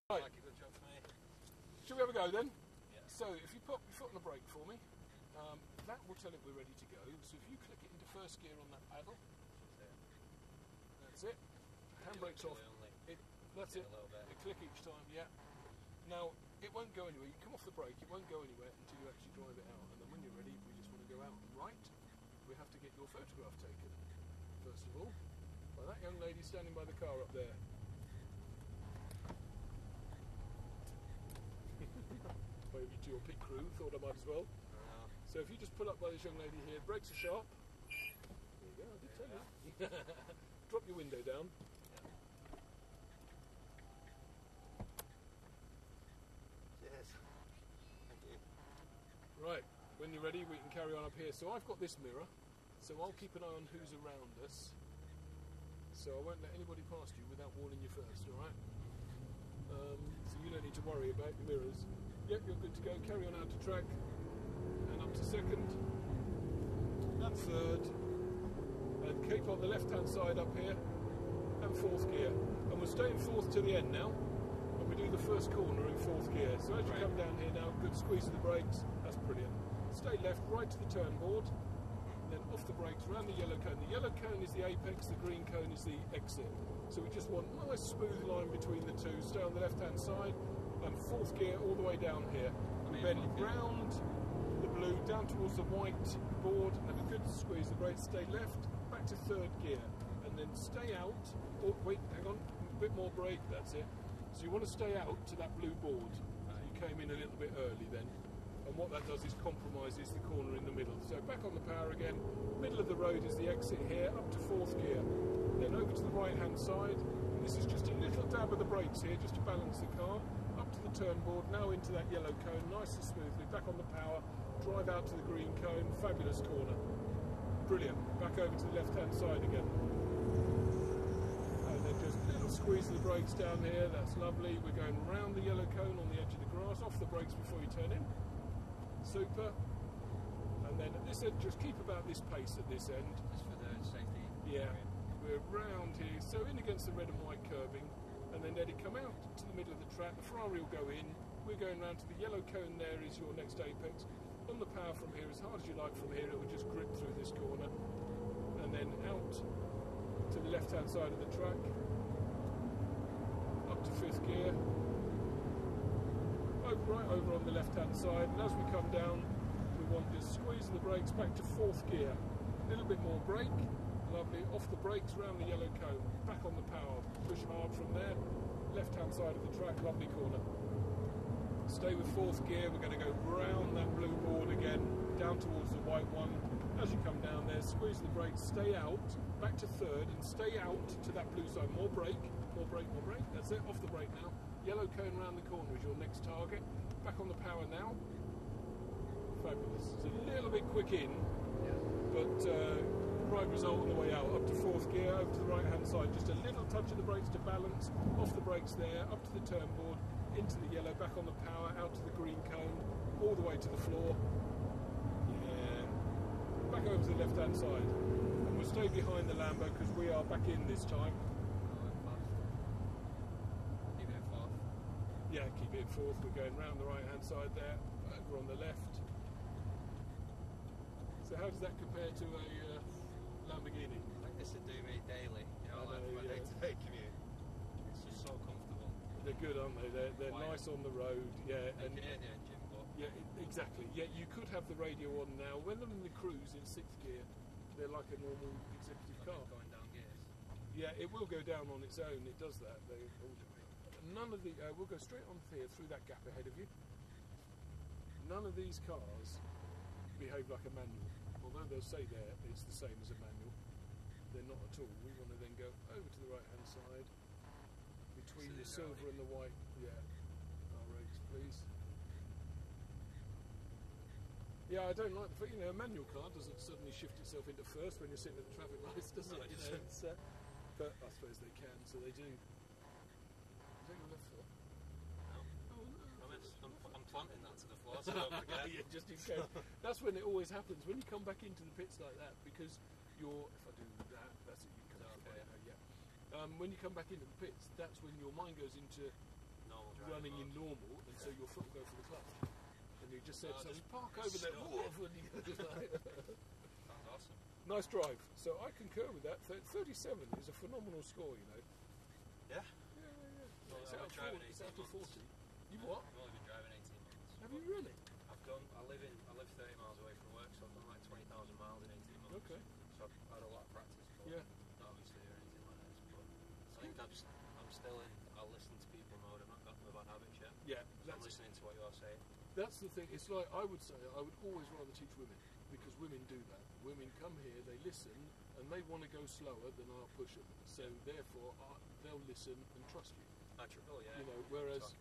Right. Like a good job for me. Shall we have a go then? Yeah. So if you put your foot on the brake for me, that will tell it we're ready to go. So if you click it into first gear on that paddle, that's it. Handbrake's off. That's it. They click each time, yeah. Now, it won't go anywhere. You come off the brake, it won't go anywhere until you actually drive it out. And then when you're ready, we just want to go out and right. We have to get your photograph taken, first of all, by that young lady standing by the car up there. Maybe to your pit crew, thought I might as well. So if you just pull up by this young lady here, brakes are sharp. There you go, I did tell you. Drop your window down. Cheers. Thank you. Right, when you're ready, we can carry on up here. So I've got this mirror, so I'll keep an eye on who's around us. So I won't let anybody past you without warning you first, alright? So you don't need to worry about your mirrors. Yep, you're good to go. Carry on out to track. And up to second. And third. And keep on the left-hand side up here. And fourth gear. And we'll stay in fourth to the end now. And we do the first corner in fourth gear. So as you come down here now, good squeeze of the brakes. That's brilliant. Stay left, right to the turn board. Then off the brakes, around the yellow cone. The yellow cone is the apex, the green cone is the exit. So we just want a nice smooth line between the two. Stay on the left-hand side, and fourth gear all the way down here. Then round the blue, down towards the white board, and a good squeeze of the brakes. Stay left, back to third gear, and then stay out. Oh, wait, hang on, a bit more brake, that's it. So you want to stay out to that blue board. So you came in a little bit early then. And what that does is compromises the corner in the middle. So back on the power again, middle of the road is the exit here, up to fourth gear. Then over to the right hand side, and this is just a little dab of the brakes here, just to balance the car. Up to the turn board, now into that yellow cone, nice and smoothly, back on the power, drive out to the green cone, fabulous corner. Brilliant, back over to the left hand side again. And then just a little squeeze of the brakes down here, that's lovely. We're going round the yellow cone on the edge of the grass, off the brakes before you turn in. Super. And then at this end, just keep about this pace at this end. Just for the safety. Yeah. We're round here, so in against the red and white curbing, and then let it come out to the middle of the track. The Ferrari will go in. We're going round to the yellow cone there is your next apex. On the power from here, as hard as you like from here, it will just grip through this corner. And then out to the left-hand side of the track. Up to fifth gear. Right over on the left-hand side, and as we come down, we want just squeezing the brakes back to fourth gear. A little bit more brake, lovely. Off the brakes, round the yellow cone, back on the power. Push hard from there. Left-hand side of the track, lovely corner. Stay with fourth gear. We're going to go round that blue board again, down towards the white one. As you come down there, squeeze the brakes, stay out, back to third, and stay out to that blue side. More brake, more brake, more brake. That's it. Off the brake now. Yellow cone round the corner is your next target. Back on the power now. Fabulous. It's a little bit quick in, but right result on the way out. Up to fourth gear, over to the right hand side. Just a little touch of the brakes to balance. Off the brakes there, up to the turn board, into the yellow, back on the power, out to the green cone, all the way to the floor. Yeah. Back over to the left hand side. And we'll stay behind the Lambo because we are back in this time. Yeah, keep it in fourth. We're going round the right-hand side there. Over on the left. So how does that compare to a Lamborghini? I think this would do me daily. You know, like my day-to-day commute. It's just so comfortable. They're good, aren't they? They're nice on the road. Yeah, and you can hear the engine, but yeah, exactly. Yeah, you could have the radio on now. When they're in the cruise in sixth gear, they're like a normal executive car. Going down gears. Yeah, it will go down on its own. It does that. None of the we'll go straight on here through that gap ahead of you. None of these cars behave like a manual, although they'll say it's the same as a manual. They're not at all. We want to then go over to the right hand side between the silver and the white. Yeah, our rates, please. Yeah, I don't like the fact, a manual car doesn't suddenly shift itself into first when you're sitting at the traffic lights, does it? But I suppose they can, so they do. Take your left foot. No. Oh, no. I'm planting that to the floor, so don't forget. Yeah, just in case. That's when it always happens, when you come back into the pits like that, because if I do that, that's it, you come back. Yeah. When you come back into the pits, that's when your mind goes into normal running in normal, and so your foot will go for the clutch. And you just said, so park over there. That's awesome. Nice drive. So I concur with that. 37 is a phenomenal score, you know. Yeah. Well, it's out of 40. You what? I've only been driving 18 months. Have you really? I live 30 miles away from work, so I've done like 20,000 miles in 18 months. Okay. So I've had a lot of practice, but not obviously or anything like this. But I think I'm still in I'll listen to people mode. I've not got the bad habits yet. Yeah. So I'm listening to what you're saying. That's the thing. It's like I would say I would always rather teach women, because women do that. Women come here, they listen, and they want to go slower than I'll push them. So therefore, they'll listen and trust you. Triple, yeah. You know, whereas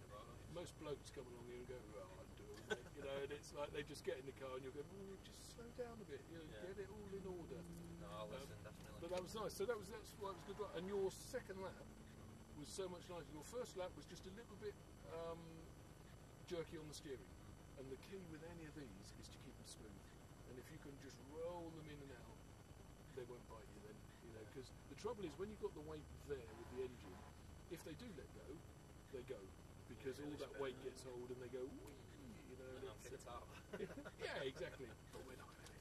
most blokes come along here and go, "Oh, I'm doing it," you know, and it's like they just get in the car and you'll go, "Oh, just slow down a bit, you know, get it all in order." No, I'll listen, definitely. But that was nice. So that's why it was good. And your second lap was so much nicer. Your first lap was just a little bit jerky on the steering. And the key with any of these is to keep them smooth. And if you can just roll them in and out, they won't bite you then. You know, because the trouble is when you've got the weight there with the engine, if they do let go, they go. Because all that weight gets hold and they go, wee, you know. And I'm kicked out. Yeah, exactly. But we're not going to.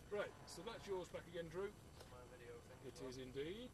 Right, so that's yours back again, Drew. My video thing. It is indeed.